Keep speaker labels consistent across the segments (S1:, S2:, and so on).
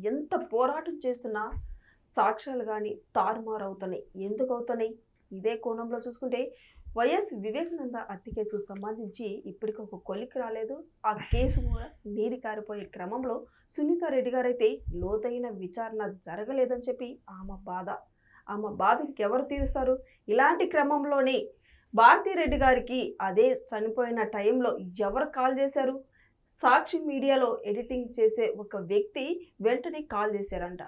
S1: ఎంత పోరాటం చేస్తున్నా సాక్ష్యాలు కానీ తారుమారవుతున్నాయి. ఎందుకు అవుతున్నాయి? ఇదే కోణంలో చూసుకుంటే వైఎస్ వివేకానంద హత్య కేసుకు సంబంధించి ఇప్పటికి ఒక కొలిక్కి రాలేదు. ఆ కేసు కూడా నీరు కారిపోయే క్రమంలో సునీతారెడ్డి గారైతే లోతైన విచారణ జరగలేదని చెప్పి ఆమె బాధ ఇంకెవరు తీరుస్తారు? ఇలాంటి క్రమంలోనే భారతిరెడ్డి గారికి అదే చనిపోయిన టైంలో ఎవరు కాల్ చేశారు? సాక్షి మీడియాలో ఎడిటింగ్ చేసే ఒక వ్యక్తి వెంటనే కాల్ చేశారంట.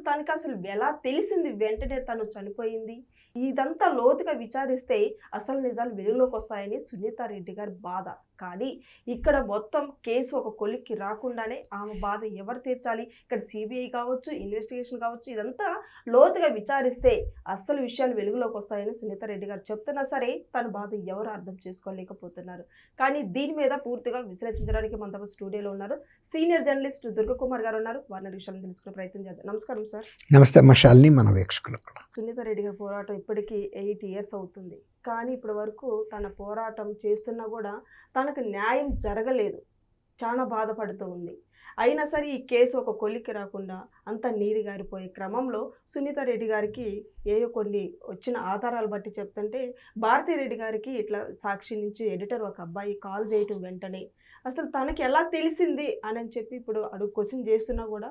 S1: తనకి ఎలా తెలిసింది వెంటనే తను చనిపోయింది? ఇదంతా లోతుగా విచారిస్తే అసలు నిజాలు వెలుగులోకి వస్తాయని సునీతారెడ్డి గారి బాధ. కానీ ఇక్కడ మొత్తం కేసు ఒక కొలిక్కి రాకుండానే ఆమె బాధ ఎవరు తీర్చాలి? ఇక్కడ సిబిఐ కావచ్చు, ఇన్వెస్టిగేషన్ కావచ్చు, ఇదంతా లోతుగా విచారిస్తే అసలు విషయాలు వెలుగులోకి వస్తాయని సునీతారెడ్డి గారు చెప్తున్నా సరే తన బాధ ఎవరు అర్థం చేసుకోలేకపోతున్నారు. కానీ దీని మీద పూర్తిగా విశ్లేషించడానికి మనతో స్టూడియోలో ఉన్నారు సీనియర్ జర్నలిస్ట్ దుర్గకుమార్ గారు ఉన్నారు. వారిని విషయాలను తెలుసుకునే ప్రయత్నం చేద్దాం. నమస్కారం సార్.
S2: నమస్తే మషాల్ని మన వీక్షకులు.
S1: సునీతారెడ్డి గారి పోరాటం ఇప్పటికీ 8 years అవుతుంది. కానీ ఇప్పటి వరకు తన పోరాటం చేస్తున్నా కూడా తనకు న్యాయం జరగలేదు. చాలా బాధపడుతూ ఉంది. అయినా సరే ఈ కేసు ఒక కొలిక్కి రాకుండా అంత నీరు గారిపోయే క్రమంలో సునీతారెడ్డి గారికి ఏయో కొన్ని వచ్చిన ఆధారాలు బట్టి చెప్తుంటే భారతిరెడ్డి గారికి ఇట్లా సాక్షి నుంచి ఎడిటర్ ఒక అబ్బాయి కాల్ చేయటం వెంటనే అసలు తనకి ఎలా తెలిసింది అని చెప్పి ఇప్పుడు అడుగు క్వశ్చన్ చేస్తున్నా కూడా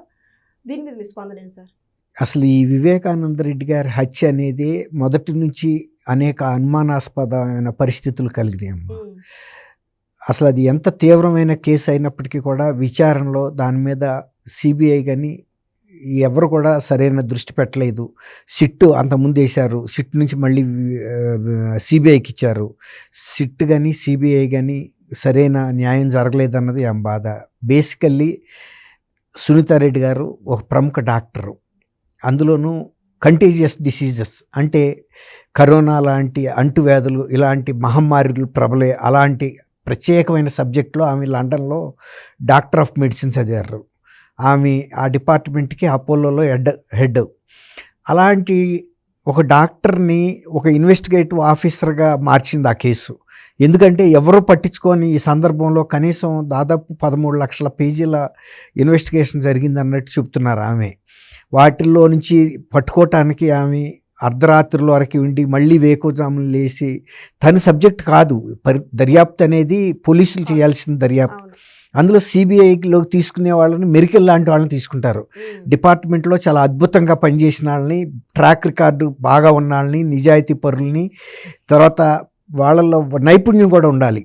S1: దీని మీద మీ స్పందన ఏంటి సార్?
S2: అసలు ఈ వివేకానంద రెడ్డి గారి హత్య అనేది మొదటి నుంచి అనేక అనుమానాస్పదమైన పరిస్థితులు కలిగినాయమ్మ. అసలు అది ఎంత తీవ్రమైన కేసు అయినప్పటికీ కూడా విచారణలో దాని మీద సిబిఐ కానీ ఎవరు కూడా సరైన దృష్టి పెట్టలేదు. సిట్ అంతకుముందు వేశారు, సిట్ నుంచి మళ్ళీ సిబిఐకి ఇచ్చారు. సిట్ కానీ సిబిఐ కానీ సరైన న్యాయం జరగలేదన్నది ఆమె బాధ. బేసికల్లీ సునీతారెడ్డి గారు ఒక ప్రముఖ డాక్టరు, అందులోనూ కంటేజియస్ డిసీజెస్ అంటే కరోనా లాంటి అంటువ్యాధులు, ఇలాంటి మహమ్మారులు ప్రబలే అలాంటి ప్రత్యేకమైన సబ్జెక్టులో ఆమె లండన్లో డాక్టర్ ఆఫ్ మెడిసిన్ చదివారు. ఆమె ఆ డిపార్ట్మెంట్కి అపోలోలో హెడ్. అలాంటి ఒక డాక్టర్ని ఒక ఇన్వెస్టిగేటివ్ ఆఫీసర్గా మార్చింది ఆ కేసు. ఎందుకంటే ఎవరో పట్టించుకొని ఈ సందర్భంలో కనీసం దాదాపు 13 లక్షల పేజీల ఇన్వెస్టిగేషన్ జరిగింది అన్నట్టు చెప్తున్నారు ఆమె. వాటిల్లో నుంచి పట్టుకోవటానికి ఆమె అర్ధరాత్రుల వరకు ఉండి మళ్ళీ వేకోజాములు లేచి, తన సబ్జెక్ట్ కాదు దర్యాప్తు అనేది, పోలీసులు చేయాల్సిన దర్యాప్తు. అందులో సిబిఐలోకి తీసుకునే వాళ్ళని మెరికల్ లాంటి వాళ్ళని తీసుకుంటారు. డిపార్ట్మెంట్లో చాలా అద్భుతంగా పనిచేసిన వాళ్ళని, ట్రాక్ రికార్డు బాగా ఉన్న వాళ్ళని, నిజాయితీ పరుల్ని, తర్వాత వాళ్ళలో నైపుణ్యం కూడా ఉండాలి,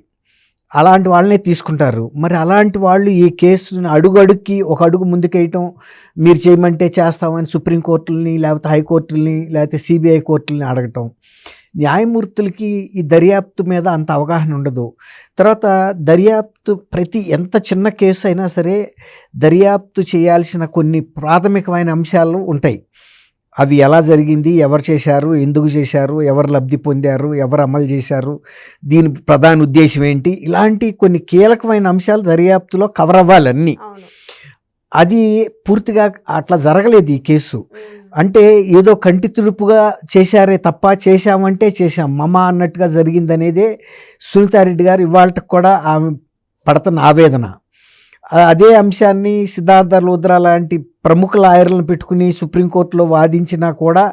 S2: అలాంటి వాళ్ళనే తీసుకుంటారు. మరి అలాంటి వాళ్ళు ఈ కేసుని అడుగుకి ఒక అడుగు ముందుకేయటం, మీరు చేయమంటే చేస్తామని సుప్రీంకోర్టులని లేకపోతే హైకోర్టులని లేకపోతే సిబిఐ కోర్టులని అడగటం. న్యాయమూర్తులకి ఈ దర్యాప్తు మీద అంత అవగాహన ఉండదు. తర్వాత దర్యాప్తు ఎంత చిన్న కేసు అయినా సరే దర్యాప్తు చేయాల్సిన కొన్ని ప్రాథమికమైన అంశాలు ఉంటాయి. అవి ఎలా జరిగింది, ఎవరు చేశారు, ఎందుకు చేశారు, ఎవరు లబ్ధి పొందారు, ఎవరు అమలు చేశారు, దీని ప్రధాన ఉద్దేశం ఏంటి, ఇలాంటి కొన్ని కీలకమైన అంశాలు దర్యాప్తులో కవర్ అవ్వాలన్నీ. అది పూర్తిగా అట్లా జరగలేదు ఈ కేసు. అంటే ఏదో కంటి తుడుపుగా చేశారే తప్ప చేశామంటే చేశాం మమ అన్నట్టుగా జరిగిందనేదే సునీతారెడ్డి గారు ఇవాళకి కూడా ఆమె పడుతున్న ఆవేదన. అదే అంశాన్ని సిద్ధార్థ లూథ్రా లాంటి ప్రముఖ లాయర్లను పెట్టుకుని సుప్రీంకోర్టులో వాదించినా కూడా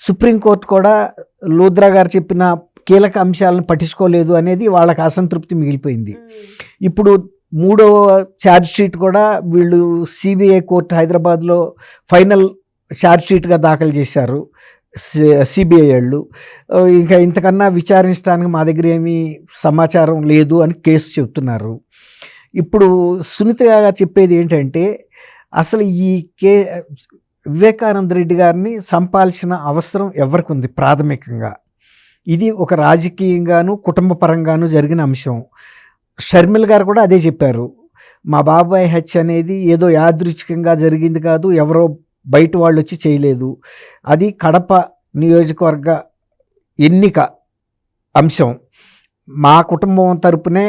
S2: సుప్రీంకోర్టు కూడా లూథ్రా గారు చెప్పిన కీలక అంశాలను పట్టించుకోలేదు అనేది వాళ్ళకి అసంతృప్తి మిగిలిపోయింది. ఇప్పుడు 3వ ఛార్జ్ షీట్ కూడా వీళ్ళు సిబిఐ కోర్టు హైదరాబాద్లో ఫైనల్ ఛార్జ్ షీట్గా దాఖలు చేశారు సిబిఐ వాళ్ళు. ఇంకా ఇంతకన్నా విచారించడానికి మా దగ్గర ఏమీ సమాచారం లేదు అని కేసు చెప్తున్నారు. ఇప్పుడు సునీత గారు చెప్పేది ఏంటంటే అసలు ఈ వివేకానంద రెడ్డి గారిని చంపాల్సిన అవసరం ఎవరికి ఉంది ప్రాథమికంగా? ఇది ఒక రాజకీయంగాను కుటుంబ పరంగాను జరిగిన అంశం. షర్మిల గారు కూడా అదే చెప్పారు. మా బాబాయ్ హత్య అనేది ఏదో యాదృచ్ఛికంగా జరిగింది కాదు, ఎవరో బయట వాళ్ళు వచ్చి చేయలేదు, అది కడప నియోజకవర్గ ఎన్నిక అంశం. మా కుటుంబం తరపునే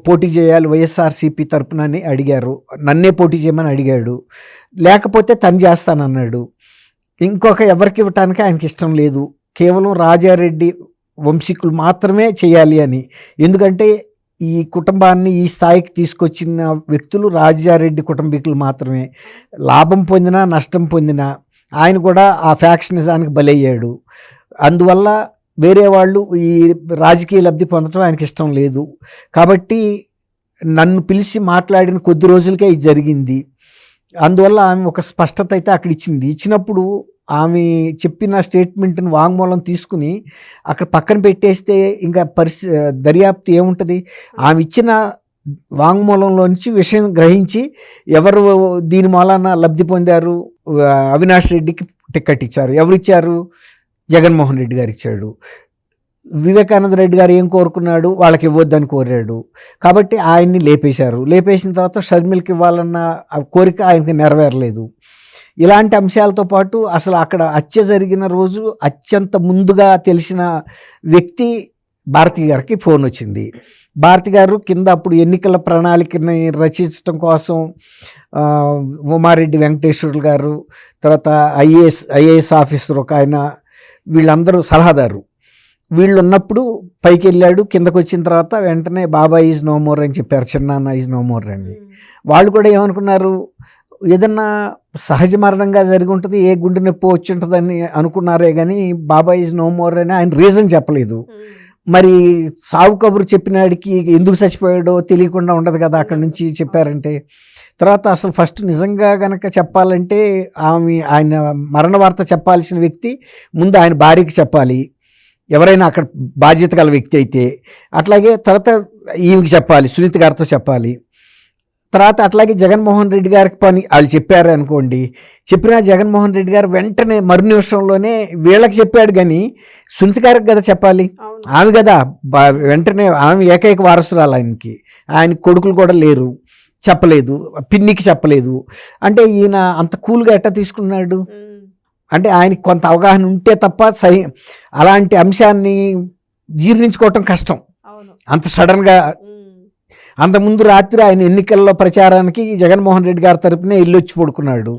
S2: పోటీ చేయాలి వైఎస్ఆర్సీపీ తరపున అని అడిగారు, నన్నే పోటీ చేయమని అడిగాడు, లేకపోతే తను చేస్తానన్నాడు. ఇంకొక ఎవరికి ఇవ్వటానికి ఆయనకి ఇష్టం లేదు, కేవలం రాజారెడ్డి వంశీకులు మాత్రమే చేయాలి అని. ఎందుకంటే ఈ కుటుంబాన్ని ఈ స్థాయికి తీసుకొచ్చిన వ్యక్తులు రాజారెడ్డి కుటుంబీకులు మాత్రమే. లాభం పొందినా నష్టం పొందినా ఆయన కూడా ఆ ఫ్యాక్షనిజానికి బలయ్యాడు. అందువల్ల వేరే వాళ్ళు ఈ రాజకీయ లబ్ధి పొందడం ఆయనకి ఇష్టం లేదు. కాబట్టి నన్ను పిలిచి మాట్లాడిన కొద్ది రోజులకే ఇది జరిగింది. అందువల్ల ఆమె ఒక స్పష్టత అయితే అక్కడ ఇచ్చింది. ఇచ్చినప్పుడు ఆమె చెప్పిన స్టేట్మెంట్ని వాంగ్మూలం తీసుకుని అక్కడ పక్కన పెట్టేస్తే ఇంకా దర్యాప్తు ఏముంటుంది? ఆమె ఇచ్చిన వాంగ్మూలంలో నుంచి విషయం గ్రహించి ఎవరు దీని మూలాన లబ్ధి పొందారు, అవినాష్ రెడ్డికి టికెట్ ఇచ్చారు, ఎవరు ఇచ్చారు? జగన్మోహన్ రెడ్డి గారు ఇచ్చాడు. వివేకానంద రెడ్డి గారు ఏం కోరుకున్నాడు? వాళ్ళకి ఇవ్వద్దని కోరాడు. కాబట్టి ఆయన్ని లేపేశారు. లేపేసిన తర్వాత షర్మిలకి ఇవ్వాలన్న కోరిక ఆయనకి నెరవేరలేదు. ఇలాంటి అంశాలతో పాటు అసలు అక్కడ హత్య జరిగిన రోజు అత్యంత ముందుగా తెలిసిన వ్యక్తి భారతి గారికి ఫోన్ వచ్చింది. భారతి గారు కింద అప్పుడు ఎన్నికల ప్రణాళికని రచించడం కోసం ఉమారెడ్డి వెంకటేశ్వర్లు గారు, తర్వాత ఐఏఎస్ ఆఫీసర్ ఒక ఆయన, వీళ్ళందరూ సలహాదారు. వీళ్ళు ఉన్నప్పుడు పైకి వెళ్ళాడు. కిందకు వచ్చిన తర్వాత వెంటనే బాబా ఈజ్ నో మోర్ అని చెప్పారు, చిన్నాన్న ఈజ్ నో మోర్ అని. వాళ్ళు కూడా ఏమనుకున్నారు? ఏదన్నా సహజ మరణంగా జరిగి ఉంటుంది, ఏ గుండె నొప్పి వచ్చి ఉంటుందని అనుకున్నారే కానీ బాబా ఈజ్ నో మోర్ అని ఆయన రీజన్ చెప్పలేదు. మరి సావు కబురు చెప్పినాడికి ఎందుకు చచ్చిపోయాడో తెలియకుండా ఉండదు కదా అక్కడి నుంచి చెప్పారంటే. తర్వాత అసలు ఫస్ట్ నిజంగా కనుక చెప్పాలంటే ఆయన మరణ వార్త చెప్పాల్సిన వ్యక్తి ముందు ఆయన భార్యకి చెప్పాలి, ఎవరైనా అక్కడ బాధ్యత గల వ్యక్తి అయితే. అట్లాగే తర్వాత ఈమెకి చెప్పాలి, సునీత గారితో చెప్పాలి. తర్వాత అట్లాగే జగన్మోహన్ రెడ్డి గారికి పని వాళ్ళు చెప్పారు అనుకోండి. చెప్పినా జగన్మోహన్ రెడ్డి గారు వెంటనే మరు నిమిషంలోనే వీళ్ళకి చెప్పాడు, కానీ సునీత గారికి కదా చెప్పాలి. ఆమె కదా వెంటనే, ఆమె ఏకైక వారసురాలు ఆయనకి. ఆయన కొడుకులు కూడా లేరు, చెప్పలేదు. పిన్నికి చెప్పలేదు. అంటే ఈయన అంత కూల్గా ఎట్టా తీసుకున్నాడు? అంటే ఆయనకి కొంత అవగాహన ఉంటే తప్ప అలాంటి అంశాన్ని జీర్ణించుకోవటం కష్టం అంత సడన్గా. అంతకుముందు రాత్రి ఆయన ఎన్నికల్లో ప్రచారానికి జగన్మోహన్ రెడ్డి గారి తరపునే ఇల్లు వచ్చి పడుకున్నాడు.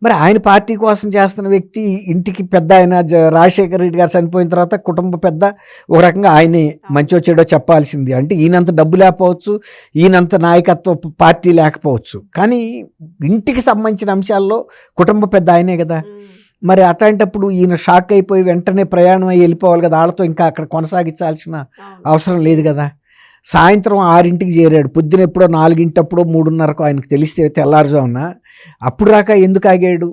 S2: మరి ఆయన పార్టీ కోసం చేస్తున్న వ్యక్తి, ఇంటికి పెద్ద ఆయన రాజశేఖర రెడ్డి గారు చనిపోయిన తర్వాత కుటుంబ పెద్ద, ఒక రకంగా ఆయనే మంచో చెడో చెప్పాల్సింది. అంటే ఈయనంత డబ్బు లేకపోవచ్చు, ఈయనంత నాయకత్వ పార్టీ లేకపోవచ్చు, కానీ ఇంటికి సంబంధించిన అంశాల్లో కుటుంబ పెద్ద ఆయనే కదా. మరి అట్లాంటప్పుడు ఈయన షాక్ అయిపోయి వెంటనే ప్రయాణం అయ్యి వెళ్ళిపోవాలి కదా, వాళ్ళతో ఇంకా అక్కడ కొనసాగించాల్సిన అవసరం లేదు కదా. సాయంత్రం 6ంటికి చేరాడు. పొద్దున ఎప్పుడో 4ంటప్పుడో 3:30కో ఆయనకు తెలిస్తే తెల్లారుజామున, అప్పుడు రాక ఎందుకు ఆగాడు?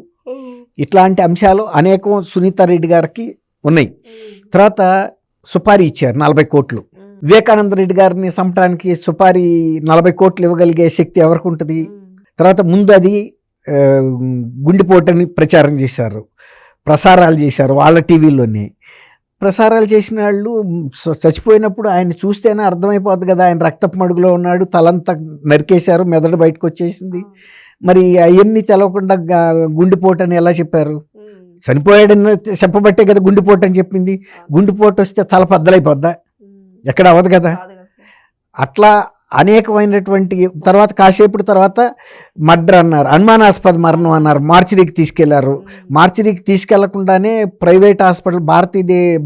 S2: ఇట్లాంటి అంశాలు అనేకం సునీత రెడ్డి గారికి ఉన్నాయి. తర్వాత సుపారీ ఇచ్చారు 40 కోట్లు. వివేకానంద రెడ్డి గారిని చంపడానికి సుపారీ 40 కోట్లు ఇవ్వగలిగే శక్తి ఎవరికి ఉంటుంది? తర్వాత ముందు అది గుండెపోటని ప్రచారం చేశారు, ప్రసారాలు చేశారు వాళ్ళ టీవీలోనే. ప్రసారాలు చేసిన వాళ్ళు చచ్చిపోయినప్పుడు ఆయన చూస్తేనే అర్థమైపోద్ది కదా, ఆయన రక్తపు మడుగులో ఉన్నాడు, తలంతా నరికేశారు, మెదడు బయటకు వచ్చేసింది. మరి అవన్నీ తెలవకుండా గుండెపోటు అని ఎలా చెప్పారు? చనిపోయాడని చెప్పబట్టే కదా గుండెపోటు అని చెప్పింది. గుండెపోటు వస్తే తల బద్దలైపోద్దా? ఎక్కడ అవ్వదు కదా. అట్లా అనేకమైనటువంటి, తర్వాత కాసేపటి తర్వాత మర్డర్ అన్నారు, అనుమానాస్పద మరణం అన్నారు, మార్చిరీకి తీసుకెళ్లారు. మార్చిరీకి తీసుకెళ్లకుండానే ప్రైవేట్ హాస్పిటల్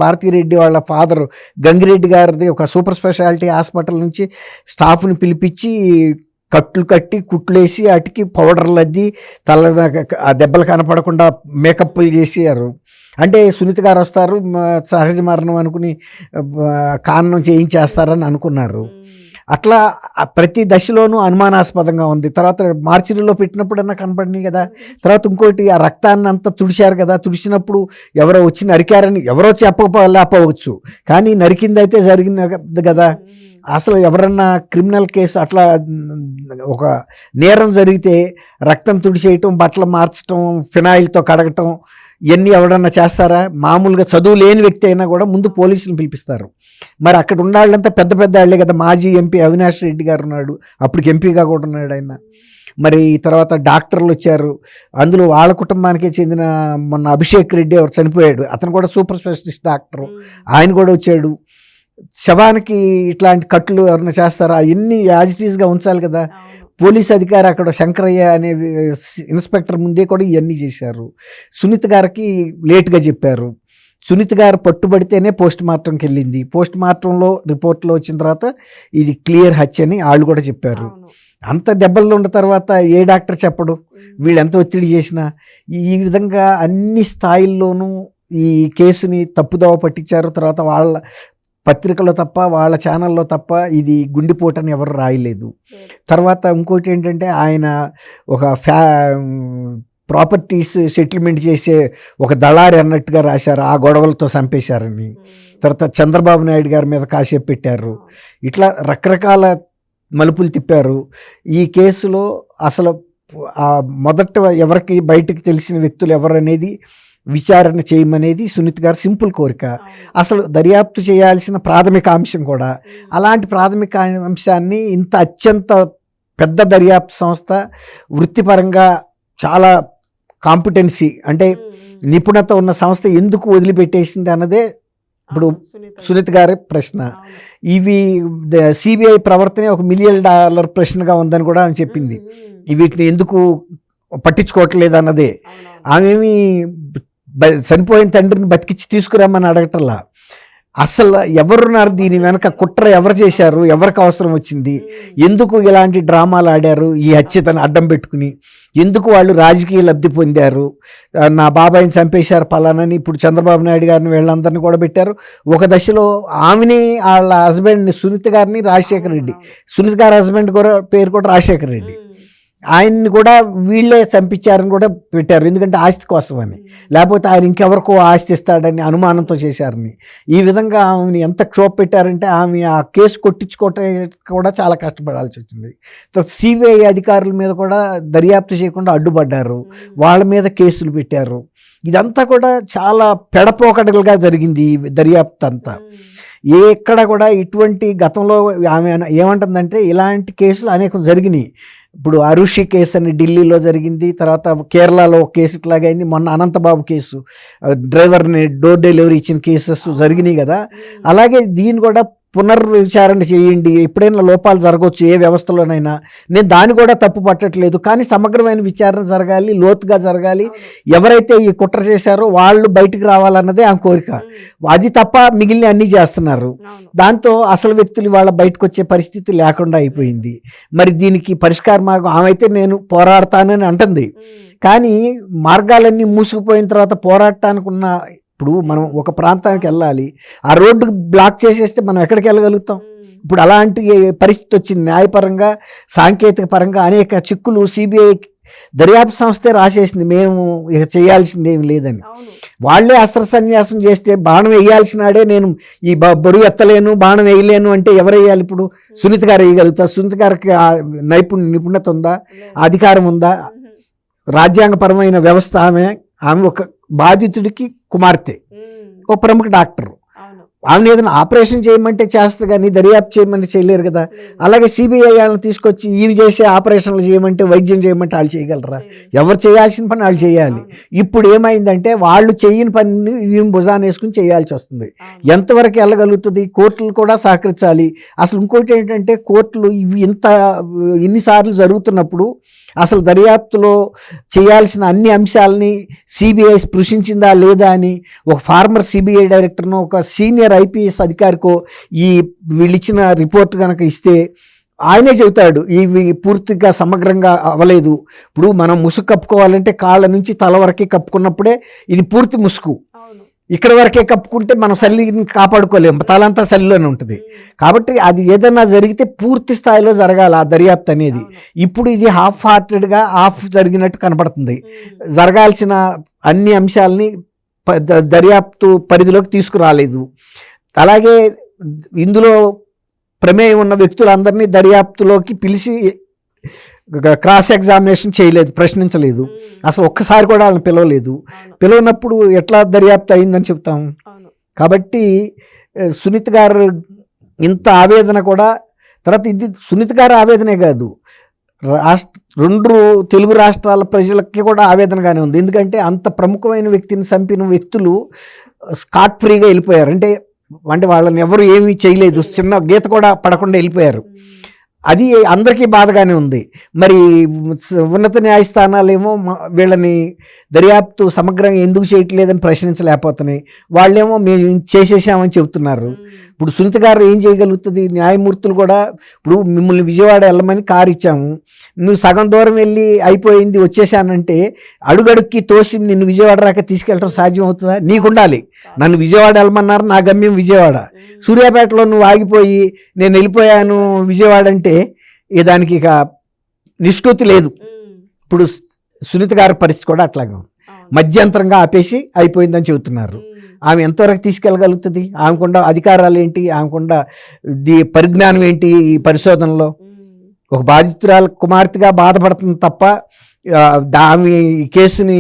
S2: భారతీరెడ్డి వాళ్ళ ఫాదర్ గంగిరెడ్డి గారిది ఒక సూపర్ స్పెషాలిటీ హాస్పిటల్ నుంచి స్టాఫ్ని పిలిపించి కట్లు కట్టి కుట్లేసి అటుకి పౌడర్లు అద్ది తల ఆ దెబ్బలు కనపడకుండా మేకప్లు చేసారు. అంటే సునీత గారు వస్తారు సహజ మరణం అనుకుని కారణం చేయించేస్తారని అనుకున్నారు. అట్లా ప్రతి దశలోనూ అనుమానాస్పదంగా ఉంది. తర్వాత మార్చిరీలో పెట్టినప్పుడన్నా కనపడినాయి కదా. తర్వాత ఇంకోటి, ఆ రక్తాన్ని అంతా తుడిచారు కదా, తుడిచినప్పుడు ఎవరో వచ్చి నరికారని ఎవరో చెప్పకపోవచ్చు, కానీ నరికిందైతే జరిగింది కదా. అసలు ఎవరన్నా క్రిమినల్ కేసు అట్లా ఒక నేరం జరిగితే రక్తం తుడిచేయటం, బట్టలు మార్చడం, ఫినాయిల్తో కడగటం, ఇవన్నీ ఎవడన్నా చేస్తారా? మామూలుగా చదువు లేని వ్యక్తి అయినా కూడా ముందు పోలీసులను పిలిపిస్తారు. మరి అక్కడ ఉండాలంతా పెద్ద పెద్ద వాళ్ళే కదా. మాజీ ఎంపీ అవినాష్ రెడ్డి గారు ఉన్నాడు, అప్పటికి ఎంపీగా కూడా ఉన్నాడు ఆయన. మరి తర్వాత డాక్టర్లు వచ్చారు, అందులో వాళ్ళ కుటుంబానికే చెందిన మొన్న అభిషేక్ రెడ్డి ఎవరు చనిపోయాడు, అతను కూడా సూపర్ స్పెషలిస్ట్ డాక్టరు, ఆయన కూడా వచ్చాడు. శవానికి ఇట్లాంటి కట్లు ఎవరైనా చేస్తారా? అవన్నీ యాజిటీస్గా ఉంచాలి కదా. పోలీస్ అధికారి అక్కడ శంకరయ్య అనే ఇన్స్పెక్టర్ ముందే కూడా ఇవన్నీ చేశారు. సునీత గారికి లేట్గా చెప్పారు. సునీత గారు పట్టుబడితేనే పోస్ట్ మార్టంకి వెళ్ళింది. పోస్ట్ మార్టంలో రిపోర్ట్లో వచ్చిన తర్వాత ఇది క్లియర్ హత్య అని వాళ్ళు కూడా చెప్పారు.
S1: అవును.
S2: అంత దెబ్బలు ఉన్న తర్వాత ఏ డాక్టర్ చెప్పడు, వీళ్ళు ఎంత ఒత్తిడి చేసినా. ఈ విధంగా అన్ని స్థాయిల్లోనూ ఈ కేసుని తప్పుదోవ పట్టించారు. తర్వాత వాళ్ళ పత్రికలో తప్ప వాళ్ళ ఛానల్లో తప్ప ఇది గుండెపోటని ఎవరు రాయలేదు. తర్వాత ఇంకోటి ఏంటంటే ఆయన ఒక ప్రాపర్టీస్ సెటిల్మెంట్ చేసే ఒక దళారి అన్నట్టుగా రాశారు, ఆ గొడవలతో చంపేశారని. తర్వాత చంద్రబాబు నాయుడు గారి మీద కాసేపు పెట్టారు. ఇట్లా రకరకాల మలుపులు తిప్పారు. ఈ కేసులో అసలు మొదట ఎవరికి బయటకు తెలిసిన వ్యక్తులు ఎవరనేది విచారణ చేయమనేది సునీత గారు సింపుల్ కోరిక. అసలు దర్యాప్తు చేయాల్సిన ప్రాథమిక అంశం కూడా. అలాంటి ప్రాథమిక అంశాన్ని ఇంత అత్యంత పెద్ద దర్యాప్తు సంస్థ వృత్తిపరంగా చాలా కాంపిటెన్సీ అంటే నిపుణత ఉన్న సంస్థ ఎందుకు వదిలిపెట్టేసింది అన్నదే ఇప్పుడు సునీత గారి ప్రశ్న. ఇవి సిబిఐ ప్రవర్తనే ఒక $1 మిలియన్ ప్రశ్నగా ఉందని కూడా ఆమె చెప్పింది. వీటిని ఎందుకు పట్టించుకోవట్లేదు అన్నదే. ఆమెమి చనిపోయిన తండ్రిని బతికిచ్చి తీసుకురామని అడగటల్లా. అసలు ఎవరున్నారు దీని వెనక, కుట్ర ఎవరు చేశారు, ఎవరికి అవసరం వచ్చింది, ఎందుకు ఇలాంటి డ్రామాలు ఆడారు ఈ హత్యతను అడ్డం పెట్టుకుని, ఎందుకు వాళ్ళు రాజకీయ లబ్ధి పొందారు, నా బాబాయిని చంపేశారు పలానని ఇప్పుడు చంద్రబాబు నాయుడు గారిని వీళ్ళందరినీ కూడా పెట్టారు. ఒక దశలో ఆమెని వాళ్ళ హస్బెండ్ని సునీత గారిని రాజశేఖర రెడ్డి, సునీత గారి హస్బెండ్ కూడా పేరు కూడా రాజశేఖర రెడ్డి, ఆయన్ని కూడా వీళ్ళే చంపించారని కూడా పెట్టారు. ఎందుకంటే ఆస్తి కోసం అని, లేకపోతే ఆయన ఇంకెవరికో ఆస్తి ఇస్తాడని అనుమానంతో చేశారని. ఈ విధంగా ఆమెని ఎంత క్షోభ పెట్టారంటే ఆమె ఆ కేసు కొట్టించుకోవటం కూడా చాలా కష్టపడాల్సి వచ్చింది. సిబిఐ అధికారుల మీద కూడా దర్యాప్తు చేయకుండా అడ్డుపడ్డారు, వాళ్ళ మీద కేసులు పెట్టారు. ఇదంతా కూడా చాలా పెడపోకడలుగా జరిగింది ఈ దర్యాప్తు అంతా. ఎక్కడ కూడా ఇటువంటి గతంలో ఆమె ఏమంటుందంటే ఇలాంటి కేసులు అనేకం జరిగినాయి. ఇప్పుడు అరుషి కేసు అని ఢిల్లీలో జరిగింది, తర్వాత కేరళలో ఒక కేసు ఇట్లాగా అయింది, మొన్న అనంతబాబు కేసు డ్రైవర్ని డోర్ డెలివరీ ఇచ్చిన కేసెస్ జరిగినాయి కదా. అలాగే దీన్ని కూడా పునర్విచారణ చేయండి, ఎప్పుడైనా లోపాలు జరగవచ్చు ఏ వ్యవస్థలోనైనా, నేను దాన్ని కూడా తప్పు పట్టట్లేదు, కానీ సమగ్రమైన విచారణ జరగాలి, లోతుగా జరగాలి, ఎవరైతే ఈ కుట్ర చేశారో వాళ్ళు బయటికి రావాలన్నదే ఆ కోరిక. అది తప్ప మిగిలిన అన్నీ చేస్తున్నారు. దాంతో అసలు వ్యక్తులు వాళ్ళ బయటకు వచ్చే పరిస్థితి లేకుండా అయిపోయింది. మరి దీనికి పరిష్కార మార్గం ఆమె అయితే నేను పోరాడతానని అంటుంది, కానీ మార్గాలన్నీ మూసుకుపోయిన తర్వాత పోరాడటానికి ఉన్న, ఇప్పుడు మనం ఒక ప్రాంతానికి వెళ్ళాలి, ఆ రోడ్డు బ్లాక్ చేసేస్తే మనం ఎక్కడికి వెళ్ళగలుగుతాం? ఇప్పుడు అలాంటి పరిస్థితి వచ్చింది. న్యాయపరంగా సాంకేతిక పరంగా అనేక చిక్కులు సిబిఐ దర్యాప్తు సంస్థే రాసేసింది, మేము ఇక చేయాల్సింది ఏమి లేదని. వాళ్ళే అస్త్ర సన్యాసం చేస్తే బాణం వేయాల్సినాడే నేను ఈ బరువు ఎత్తలేను, బాణం వేయలేను అంటే ఎవరు వేయాలి? ఇప్పుడు సునీత గారు వేయగలుగుతారు. సునీత గారికి నిపుణత ఉందా, అధికారం ఉందా? రాజ్యాంగపరమైన వ్యవస్థ ఆమె ఒక బాధితుడికి కుమార్తె, ఒక ప్రముఖ డాక్టర్. వాళ్ళని ఏదైనా ఆపరేషన్ చేయమంటే చేస్తారు కానీ దర్యాప్తు చేయమంటే చేయలేరు కదా. అలాగే సిబిఐ వాళ్ళని తీసుకొచ్చి ఈయన చేసే ఆపరేషన్లు చేయమంటే, వైద్యం చేయమంటే వాళ్ళు చేయగలరా? ఎవరు చేయాల్సిన పని వాళ్ళు చేయాలి. ఇప్పుడు ఏమైందంటే వాళ్ళు చేయని పని ఈయన భుజాన్ని వేసుకుని చేయాల్సి వస్తుంది. ఎంతవరకు వెళ్ళగలుగుతుంది? కోర్టులు కూడా సహకరించాలి. అసలు ఇంకోటి ఏంటంటే కోర్టులు ఇవి ఇన్నిసార్లు జరుగుతున్నప్పుడు అసలు దర్యాప్తులో చేయాల్సిన అన్ని అంశాలని సిబిఐ స్పృశించిందా లేదా అని ఒక ఫార్మర్ సిబిఐ డైరెక్టర్ను, ఒక సీనియర్ ఐపీఎస్ అధికారికో ఈ వీళ్ళిచ్చిన రిపోర్ట్ కనుక ఇస్తే ఆయనే చెబుతాడు ఇవి పూర్తిగా సమగ్రంగా అవ్వలేదు. ఇప్పుడు మనం ముసుగు కప్పుకోవాలంటే కాళ్ళ నుంచి తల వరకే కప్పుకున్నప్పుడే ఇది పూర్తి ముసుగు. ఇక్కడ వరకే కప్పుకుంటే మనం చలిని కాపాడుకోలేము, తలంతా చలిలోనే ఉంటుంది. కాబట్టి అది ఏదైనా జరిగితే పూర్తి స్థాయిలో జరగాలి ఆ దర్యాప్తు అనేది. ఇప్పుడు ఇది హాఫ్ హార్టెడ్గా హాఫ్ జరిగినట్టు కనపడుతుంది. జరగాల్సిన అన్ని అంశాలని దర్యాప్తు పరిధిలోకి తీసుకురాలేదు. అలాగే ఇందులో ప్రమేయం ఉన్న వ్యక్తులందరినీ దర్యాప్తులోకి పిలిచి క్రాస్ ఎగ్జామినేషన్ చేయలేదు, ప్రశ్నించలేదు. అసలు ఒక్కసారి కూడా వాళ్ళని పిలవలేదు. పిలవనప్పుడు ఎట్లా దర్యాప్తు అయిందని చెప్తాం? కాబట్టి సునీత గారు ఇంత ఆవేదన కూడా, తర్వాత ఇది సునీత గారి ఆవేదనే కాదు, రెండు తెలుగు రాష్ట్రాల ప్రజలకి కూడా ఆవేదనగానే ఉంది. ఎందుకంటే అంత ప్రముఖమైన వ్యక్తిని చంపిన వ్యక్తులు స్కాట్ ఫ్రీగా వెళ్ళిపోయారు. అంటే వాళ్ళని ఎవరు ఏమీ చేయలేదు, చిన్న గీత కూడా పడకుండా వెళ్ళిపోయారు. అది అందరికీ బాధగానే ఉంది. మరి ఉన్నత న్యాయస్థానాలేమో వీళ్ళని దర్యాప్తు సమగ్రంగా ఎందుకు చేయట్లేదని ప్రశ్నించలేకపోతున్నాయి. వాళ్ళేమో మేము చేసేసామని చెబుతున్నారు. ఇప్పుడు సునీత గారు ఏం చేయగలుగుతుంది? న్యాయమూర్తులు కూడా ఇప్పుడు మిమ్మల్ని విజయవాడ వెళ్ళమని కారు ఇచ్చాము, నువ్వు సగం దూరం వెళ్ళి అయిపోయింది వచ్చేసానంటే అడుగడుక్కి తోసి నిన్ను విజయవాడ రాక తీసుకెళ్ళడం సాధ్యం అవుతుందా? నీకుండాలి, నన్ను విజయవాడ వెళ్ళమన్నారు, నా గమ్యం విజయవాడ, సూర్యాపేటలో నువ్వు ఆగిపోయి నేను వెళ్ళిపోయాను విజయవాడ అంటే దానికి ఇక నిష్కృతి లేదు. ఇప్పుడు సునీత గారి పరిస్థితి కూడా అట్లాగే ఉంది. మధ్యంతరంగా ఆపేసి అయిపోయిందని చెబుతున్నారు. ఆమె ఎంతవరకు తీసుకెళ్ళగలుగుతుంది? ఆమెకుండా అధికారాలు ఏంటి, ఆమెకుండా పరిజ్ఞానం ఏంటి? ఈ పరిశోధనలో ఒక బాధితురాలు కుమార్తెగా బాధపడుతుంది తప్ప ఆమె ఈ కేసుని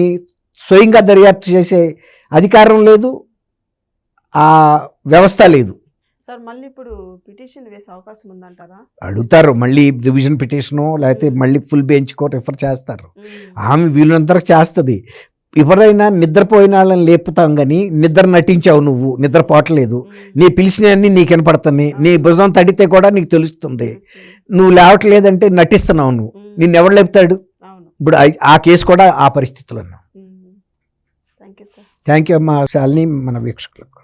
S2: స్వయంగా దర్యాప్తు చేసే అధికారం లేదు, ఆ వ్యవస్థ లేదు.
S1: సార్ మళ్ళీ ఇప్పుడు పిటిషన్ వేసే అవకాశం ఉందంటారా?
S2: అడుగుతారు, మళ్ళీ రివిజన్ పిటిషను లేకపోతే మళ్ళీ ఫుల్ బెంచ్కో రిఫర్ చేస్తారు. ఆమె వీళ్ళందరూ చేస్తుంది. ఎవరైనా నిద్రపోయిన వాళ్ళని లేపుతాం కానీ నిద్ర నటించావు, నువ్వు నిద్రపోవట్లేదు, నీ పిలిచినవన్నీ నీకు వినపడుతుంది, నీ భుజం తడితే కూడా నీకు తెలుస్తుంది, నువ్వు లేవట్లేదంటే నటిస్తున్నావు, నువ్వు నిన్ను ఎవరు లేపుతాడు? ఇప్పుడు ఆ కేసు కూడా ఆ పరిస్థితుల్లో ఉన్నాం.
S1: Thank you sir.
S2: Thank you అమ్మా శాలిని, మన వీక్షకులకు.